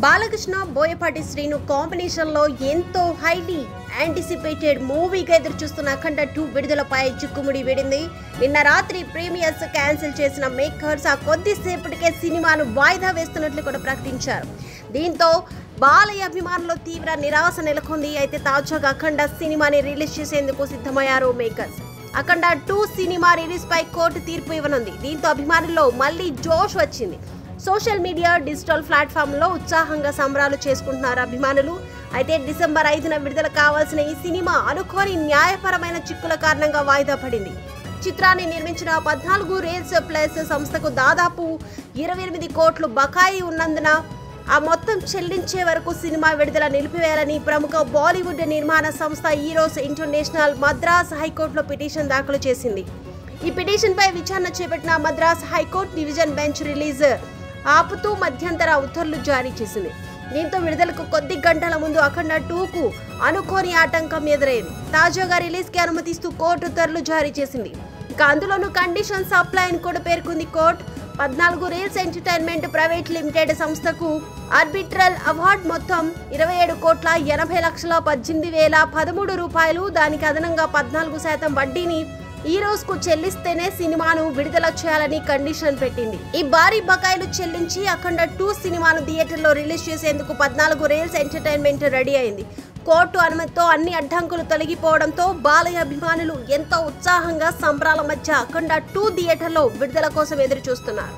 Balakrishna Boyapati Srinu combination లో ఎంతో highly anticipated మూవీగా ఎదురు చూస్తున్న అఖండ 2 విడుదలపై చిక్కుముడి వీడింది. నిన్న రాత్రి ప్రీమియర్స్ క్యాన్సిల్ చేసిన మేకర్స్ ఆ కొద్దిసేపటికే సినిమాను వాయిదా వేస్తున్నట్లు కూడా ప్రకటించారు. దీంతో బాలయ్య అభిమానుల్లో తీవ్ర నిరాశ నెలకొంది. అయితే తాజాగా అఖండ సినిమాని రిలీజ్ చేసేందుకు సిద్ధమయ్యారు మేకర్స్. అఖండ 2 సినిమా రిలీజ్ పై కోర్టు తీర్పు ఇవ్వనుంది. దీంతో అభిమానుల్లో మళ్లీ జోష్ వచ్చింది. సోషల్ మీడియా, డిజిటల్ ప్లాట్ఫామ్లో ఉత్సాహంగా సంబరాలు చేసుకుంటున్నారు అభిమానులు. అయితే డిసెంబర్ 5న విడుదల కావాల్సిన ఈ సినిమా అనుకోని న్యాయపరమైన చిక్కుల కారణంగా వాయిదా పడింది. చిత్రాన్ని నిర్మించిన 14 రీల్స్ ప్లస్ సంస్థకు దాదాపు 28 కోట్లు బకాయి ఉన్నందున ఆ మొత్తం చెల్లించే వరకు సినిమా విడుదల నిలిపివేయాలని ప్రముఖ బాలీవుడ్ నిర్మాణ సంస్థ ఈరోస్ ఇంటర్నేషనల్ మద్రాస్ హైకోర్టులో పిటిషన్ దాఖలు చేసింది. ఈ పిటిషన్పై విచారణ చేపట్టిన Madras high court division bench release ఆపుతూ మధ్యంతర ఉత్తర్వులు జారీ చేసింది. దీంతో విడుదలకు కొద్ది గంటల ముందు అఖండ 2కు అనుకోని ఆటంకం ఎదురైంది. తాజాగా రిలీజ్కి అనుమతిస్తూ కోర్టు ఉత్తర్వులు జారీ చేసింది. ఇక అందులోనూ కండిషన్స్ అప్లై అని కూడా పేర్కొంది court. 14 reels entertainment private limited సంస్థకు ఆర్బిట్రల్ అవార్డు మొత్తం 27,80,18,013 రూపాయలు, దానికి అదనంగా 14% వడ్డీని ఈ రోజుకు చెల్లిస్తేనే సినిమాను విడుదల చేయాలని కండిషన్ పెట్టింది. ఈ భారీ బకాయిలు చెల్లించి అఖండ 2 సినిమాను థియేటర్లో రిలీజ్ చేసేందుకు 14 రీల్స్ ఎంటర్టైన్మెంట్ రెడీ అయింది. కోర్టు అనుమతితో అన్ని అడ్డంకులు తొలగిపోవడంతో బాలయ్య అభిమానులు ఎంతో ఉత్సాహంగా సంబరాల మధ్య అఖండ 2 థియేటర్లో విడుదల కోసం ఎదురు చూస్తున్నారు.